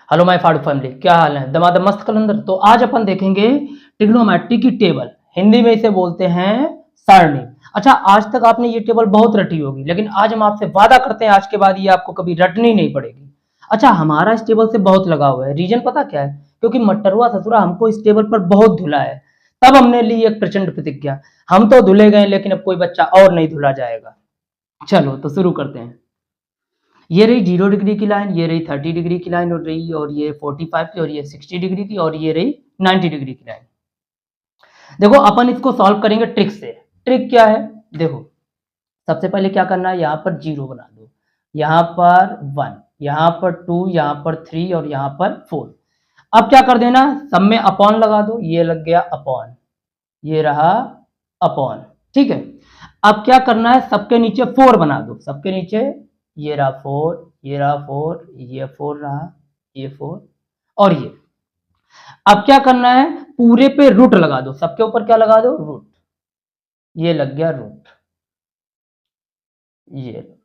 Hello my फाड़ू family, क्या हाल है? दमादम मस्त कलंदर। तो आज अपन देखेंगे ट्रिग्नोमेट्री की टेबल। हिंदी में इसे बोलते हैं सारणी। अच्छा, आज तक आपने ये टेबल बहुत रटी होगी, लेकिन आज हम आपसे वादा करते हैं आज के बाद ये आपको कभी रटनी नहीं पड़ेगी। अच्छा, हमारा इस टेबल से बहुत लगाव है। रीजन पता क्या है? क्योंकि मटरुआ ससुरा हमको इस टेबल पर बहुत धुला है। तब हमने ली एक प्रचंड प्रतिज्ञा। हम तो धुले गए, लेकिन अब कोई बच्चा और नहीं धुला जाएगा। चलो तो शुरू करते हैं। ये रही 0 डिग्री की लाइन, ये रही 30 डिग्री की लाइन, और ये 45 की, और ये 60 डिग्री की, और ये रही 90 डिग्री की लाइन। देखो, अपन इसको सॉल्व करेंगे ट्रिक से। ट्रिक क्या है? देखो, सबसे पहले क्या करना है, यहाँ पर 0 बना दो, यहाँ पर 1, यहाँ पर 2, यहाँ पर 3 और यहाँ पर 4। अब क्या कर देना, सब में अपॉन लगा दो। ये लग गया अपॉन, ये रहा अपॉन। ठीक है। अब क्या करना है, सबके नीचे 4 बना दो। सबके नीचे ये रहा 4, ये रहा 4, ये 4 रहा, ये 4 और ये। अब क्या करना है, पूरे पे रूट लगा दो। सबके ऊपर क्या लगा दो, रूट। ये लग गया रूट। ये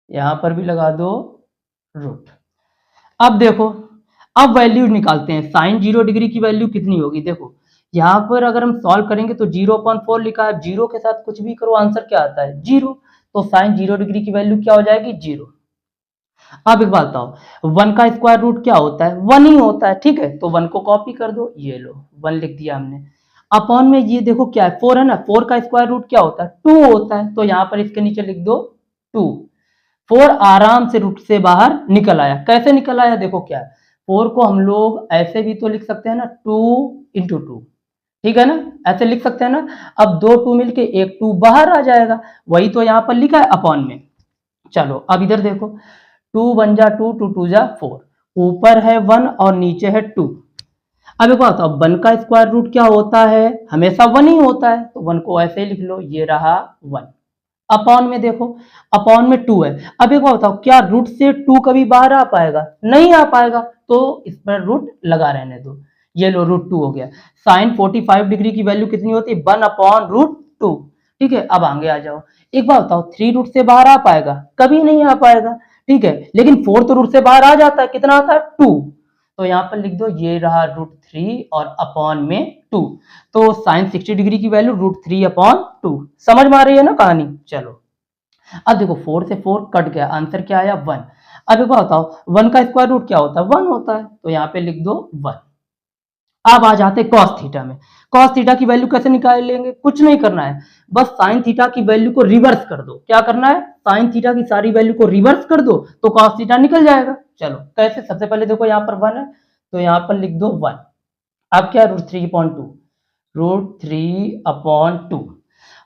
यहां पर भी लगा दो रूट। अब देखो, अब वैल्यू निकालते हैं। साइन 0 डिग्री की वैल्यू कितनी होगी? देखो, यहाँ पर अगर हम सॉल्व करेंगे तो 0/4 लिखा है। 0 के साथ कुछ भी करो, आंसर क्या आता है? 0। तो साइन 0 डिग्री की वैल्यू क्या हो जाएगी? 0। अब एक बात बताओ, 1 का स्क्वायर रूट क्या होता है? 1 ही होता है। ठीक है, तो 1 को कॉपी कर दो। ये लो, 1 लिख दिया हमने। अपॉन में ये देखो क्या है, 4 है ना। 4 का स्क्वायर रूट क्या होता है? 2 होता है। तो यहाँ पर इसके नीचे लिख दो 2। 4 आराम से रूट से बाहर निकल आया। कैसे निकल आया? देखो क्या है, 4 को हम लोग ऐसे भी तो लिख सकते हैं ना, 2 × 2। ठीक है ना, ऐसे लिख सकते हैं ना। अब दो 2 मिलके एक 2 बाहर आ जाएगा। वही तो यहाँ पर लिखा है अपॉन में। चलो अब इधर देखो, 2 1 जा 2, 2 2 जा 4। ऊपर है 1 और नीचे है 2। अब एक बात, अब 1 का स्क्वायर रूट क्या होता है? हमेशा 1 ही होता है। तो 1 को ऐसे ही लिख लो, ये रहा 1। अपॉन में देखो, अपॉन में 2 है। अब एक बात बताओ, क्या रूट से 2 कभी बाहर आ पाएगा? नहीं आ पाएगा। तो इस पर रूट लगा रहने दो। ये लो, √2 हो गया। साइन 45 डिग्री की वैल्यू कितनी होती है? 1/√2। ठीक है, अब आगे आ जाओ। एक बात बताओ, 3 रूट से बाहर आ पाएगा? कभी नहीं आ पाएगा। ठीक है, लेकिन 4 तो रूट से बाहर आ जाता है। कितना आता है? 2। तो यहाँ पर लिख दो, ये रहा √3 और अपॉन में 2। तो साइन 60 डिग्री की वैल्यू √3/2। समझ में आ रही है ना कहानी? चलो अब देखो, 4 से 4 कट गया, आंसर क्या आया? 1। अब एक बात बताओ, 1 का स्क्वायर रूट क्या होता है? 1 होता है। तो यहाँ पे लिख दो 1। अब आ जाते कॉस थीटा में। कॉस थीटा की वैल्यू कैसे निकाल लेंगे? कुछ नहीं करना है, बस साइन थीटा की वैल्यू को रिवर्स कर दो। क्या करना है? साइन थीटा की सारी वैल्यू को रिवर्स कर दो, तो कॉस थीटा निकल जाएगा। चलो कैसे? सबसे पहले देखो, यहाँ पर 1 है, तो यहाँ पर लिख दो 1। अब क्या? √3/2, √3/2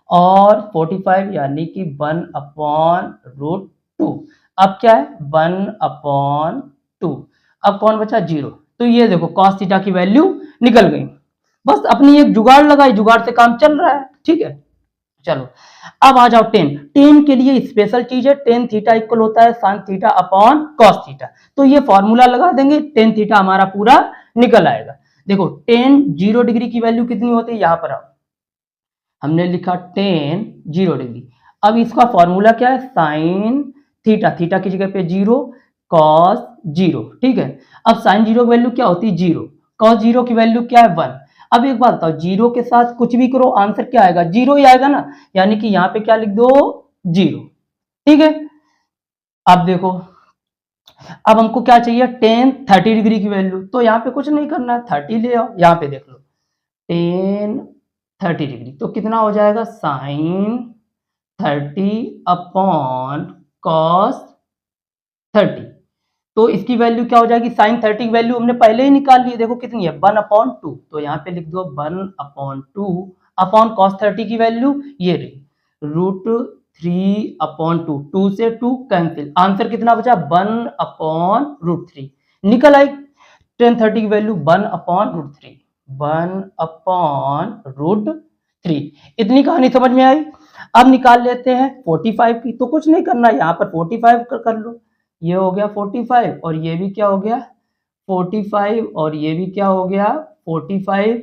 और 45 यानी कि 1/√2। अब क्या है? 1/2। अब कौन बचा? 0। तो ये देखो, cos थीटा की वैल्यू निकल गई। बस अपनी एक जुगाड़ लगाई, जुगाड़ से काम चल रहा है। ठीक है, चलो अब आ जाओ 10। 10 के लिए स्पेशल चीज है, टेन थीटा इक्वल होता है sine theta upon cos theta. तो ये फॉर्मूला लगा देंगे, टेन थीटा हमारा पूरा निकल आएगा। देखो, 0 डिग्री की वैल्यू कितनी होती है? यहां पर आओ, हमने लिखा 0 डिग्री। अब इसका फॉर्मूला क्या है? साइन थीटा, थीटा की जगह पे 0, कॉस 0। ठीक है, अब साइन 0 की वैल्यू क्या होती है? 0। कॉस 0 की वैल्यू क्या है? 1। अब एक बात बताओ, 0 के साथ कुछ भी करो, आंसर क्या आएगा? 0 ही आएगा ना। यानी कि यहाँ पे क्या लिख दो? 0। ठीक है, अब देखो, अब हमको क्या चाहिए? 30 डिग्री की वैल्यू। तो यहाँ पे कुछ नहीं करना है, 30 ले आओ। यहाँ पे देख लो, 30 डिग्री तो कितना हो जाएगा? Sign 30/cos 30। तो इसकी वैल्यू क्या हो जाएगी? साइन 30 की वैल्यू हमने पहले ही निकाल ली, देखो कितनी है? 1/2। तो यहाँ पे लिख दो 1/2 अपॉन cos 30 की वैल्यू ये रही, √3/2। 2 से 2 कैंसिल, आंसर कितना बचा? 1/√3 निकल आई। टेन 30 की वैल्यू 1/√3, 1/√3। इतनी कहानी समझ में आई? अब निकाल लेते हैं 45 की। तो कुछ नहीं करना, यहाँ पर 45 कर लो। ये हो गया 45 और ये भी क्या हो गया? 45 और ये भी क्या हो गया? 45।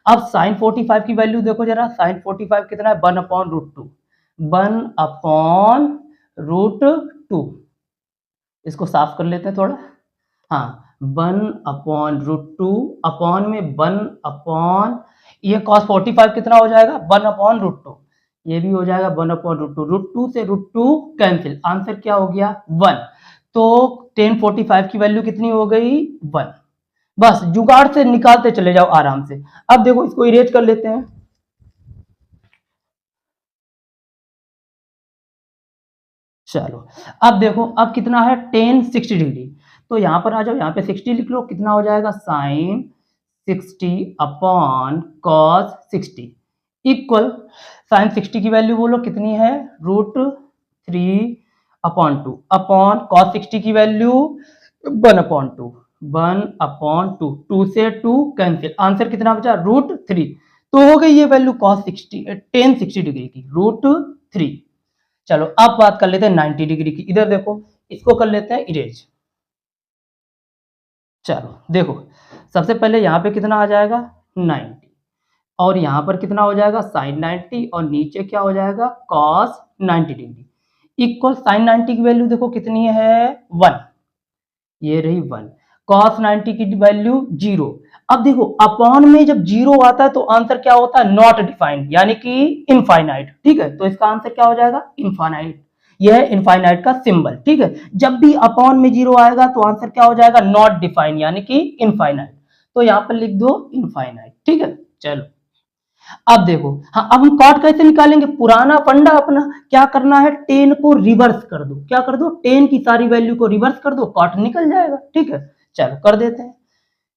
अब साइन 45 की वैल्यू देखो जरा, साइन 45 कितना है? 1/√2, 1/√2। इसको साफ कर लेते हैं थोड़ा। हाँ 1/√2 अपॉन में 1 ये cos 45 कितना हो जाएगा 1/√2, ये भी हो जाएगा 1/√2, √2 से √2 कैंसिल, आंसर क्या हो गया 1। तो tan 45 की वैल्यू कितनी हो गई 1। बस जुगाड़ से निकालते चले जाओ आराम से। अब देखो इसको इरेज कर लेते हैं। चलो अब देखो अब कितना है tan 60 डिग्री, तो यहां पर आ जाओ, यहाँ पे 60 लिख लो, कितना हो जाएगा sin 60 upon cos 60 equal sin 60 की वैल्यू बोलो कितनी है √3/2 अपॉन cos 60 की वैल्यू 1/2, 1/2, 2 से 2 कैंसिल, आंसर कितना बचा √3। तो हो गई ये वैल्यू cos 60 tan 60 डिग्री की √3। चलो अब बात कर लेते हैं 90 डिग्री की, इधर देखो इसको कर लेते हैं इरेज। चलो देखो सबसे पहले यहाँ पे कितना आ जाएगा 90 और यहाँ पर कितना हो जाएगा sin 90 और नीचे क्या हो जाएगा cos 90 डिग्री इक्वल sin 90 की वैल्यू देखो कितनी है 1, ये रही 1, cos 90 की वैल्यू 0। अब देखो अपॉन में जब 0 आता है तो आंसर क्या होता है नॉट डिफाइंड यानी कि इनफाइनाइट, ठीक है, तो इसका आंसर क्या हो जाएगा इनफाइनाइट, यह है इनफाइनाइट का सिंबल, ठीक है। जब भी अपॉन में 0 आएगा तो आंसर क्या हो जाएगा नॉट डिफाइंड यानी कि इनफाइनाइट, तो यहां पर लिख दो इनफाइनाइट, ठीक है। चलो अब देखो, हाँ अब हम कॉट कैसे निकालेंगे, पुराना फंडा अपना क्या करना है, टेन को रिवर्स कर दो, क्या कर दो टेन की सारी वैल्यू को रिवर्स कर दो, कॉट निकल जाएगा, ठीक है। चलो कर देते हैं,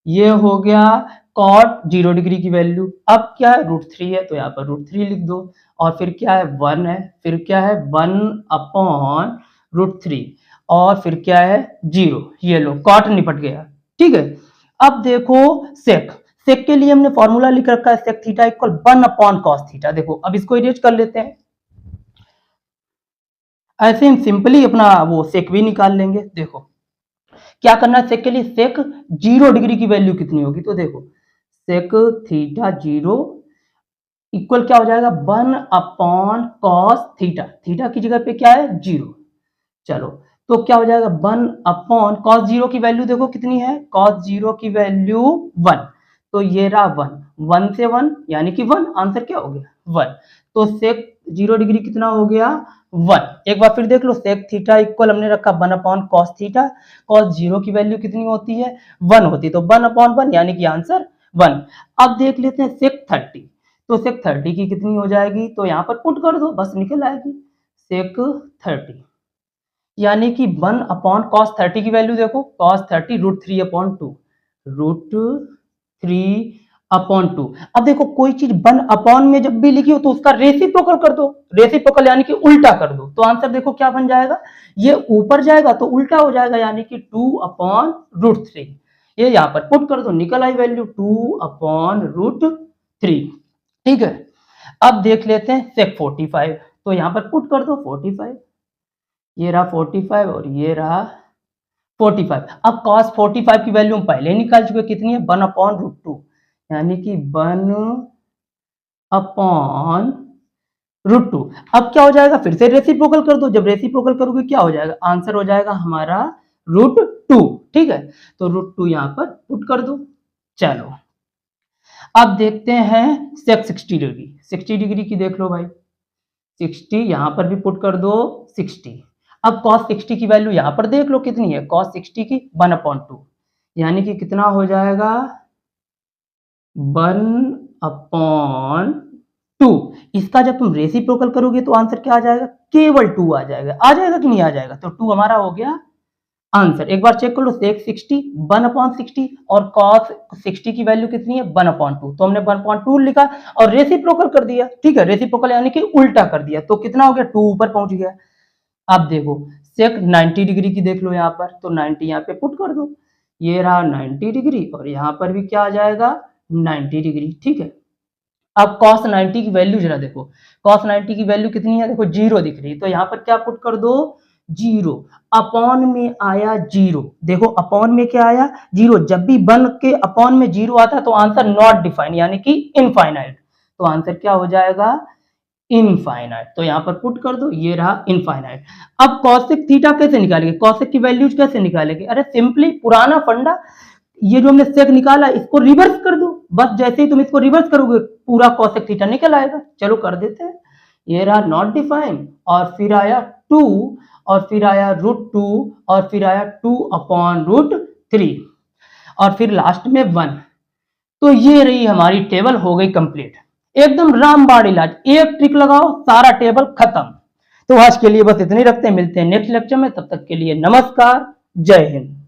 ये हो गया कॉट 0 डिग्री की वैल्यू, अब क्या है √3 है तो यहाँ पर √3 लिख दो, और फिर क्या है 1 है, फिर क्या है 1/√3 और फिर क्या है 0, ये लो कॉट निपट गया, ठीक है। अब देखो सेक, सेक के लिए हमने फॉर्मूला लिख रखा है sec theta equal 1/cos theta, देखो अब इसको इरेज कर लेते हैं, ऐसे हम सिंपली अपना वो सेक भी निकाल लेंगे। देखो क्या करना है सेक के लिए, सेक 0 डिग्री की वैल्यू कितनी होगी, तो देखो सेक थीटा 0 इक्वल क्या हो जाएगा 1/cos थीटा, थीटा की जगह पे क्या है 0, चलो तो क्या हो जाएगा 1/cos 0 की वैल्यू देखो कितनी है, cos 0 की वैल्यू 1, तो ये रहा 1, 1 से 1 यानी कि 1, आंसर क्या हो गया 1, तो सेक 0 डिग्री कितना हो गया 1। एक बार फिर देख लो सेक थीटा इक्वल हमने रखा 1/cos थीटा, cos 0 की वैल्यू कितनी होती है 1 होती, तो 1/1 यानी कि आंसर 1। अब देख लेते हैं सेक 30, तो सेक 30 की कितनी हो जाएगी, तो यहाँ पर पुट कर दो बस निकल आएगी सेक 30 यानी कि 1/cos 30 की वैल्यू देखो cos 30 √3/2, √3/2। अब देखो कोई चीज 1 में जब भी लिखी हो तो उसका रेसिप्रोकल कर दो, रेसिप्रोकल यानी कि उल्टा कर दो, तो आंसर देखो क्या बन जाएगा, ये ऊपर जाएगा तो उल्टा हो जाएगा यानी कि 2/√3, ये यहाँ पर पुट कर दो निकल आई वैल्यू 2/√3, ठीक है। अब देख लेते हैं सेक 45, तो यहाँ पर पुट कर दो 45, ये रहा 45 और ये रहा 45। अब cos 45 की वैल्यू हम पहले निकाल चुके, कितनी है 1/√2 यानी कि 1/√2। अब क्या हो जाएगा फिर से रेसिप्रोकल कर दो, जब रेसिप्रोकल करोगे क्या हो जाएगा आंसर हो जाएगा हमारा √2, ठीक है, तो √2 यहाँ पर पुट कर दो। चलो अब देखते हैं सेक 60 डिग्री, 60 डिग्री की देख लो भाई, 60 यहां पर भी पुट कर दो 60। अब cos 60 की वैल्यू यहां पर देख लो कितनी है cos 60 की 1/2 यानी कि कितना हो जाएगा 1/2। इसका जब तुम रेसिप्रोकल करोगे तो आंसर क्या आ जाएगा केवल 2 आ जाएगा, आ जाएगा कि नहीं आ जाएगा, तो 2 हमारा हो गया आंसर। एक बार चेक कर लो सेक 60 1/60 और cos 60 की वैल्यू कितनी है 1/2, तो हमने 1/2 लिखा और रेसिप्रोकल कर दिया, ठीक है, रेसिप्रोकल यानी कि उल्टा कर दिया, तो कितना हो गया 2 ऊपर पहुंच गया। अब देखो सेक 90 डिग्री की देख लो यहाँ पर, तो 90 यहाँ पे पुट कर दो, ये रहा 90 डिग्री और यहाँ पर भी क्या आ जाएगा 90 डिग्री, ठीक है। अब cos 90 की वैल्यू जरा देखो, cos 90 की वैल्यू कितनी है देखो 0 दिख रही है, तो यहाँ पर क्या पुट कर दो 0, अपॉन में आया 0, देखो अपॉन में क्या आया 0, जब भी बन के अपॉन में 0 आता है तो आंसर नॉट डिफाइन यानी कि इनफाइनाइट, तो आंसर क्या हो जाएगा इनफाइनाइट। तो यहाँ पर पुट कर दो, ये रहा इनफाइनाइट। अब कॉसेक थीटा कैसे निकालेंगे, कॉसेक की वैल्यूज कैसे निकालेंगे? अरे सिंपली पुराना फंडा, ये जो हमने सेक निकाला इसको रिवर्स कर दो, बस जैसे ही तुम इसको रिवर्स करोगे पूरा कॉसेक थीटा निकल आएगा। चलो कर देते हैं। ये रहा नॉट डिफाइन, और फिर आया 2, और फिर आया √2, और फिर आया 2/√3, और फिर लास्ट में 1। तो ये रही हमारी टेबल, हो गई कंप्लीट, एकदम रामबाण इलाज, एक ट्रिक लगाओ सारा टेबल खत्म। तो आज के लिए बस इतने रखते हैं, मिलते हैं नेक्स्ट लेक्चर में, तब तक के लिए नमस्कार, जय हिंद।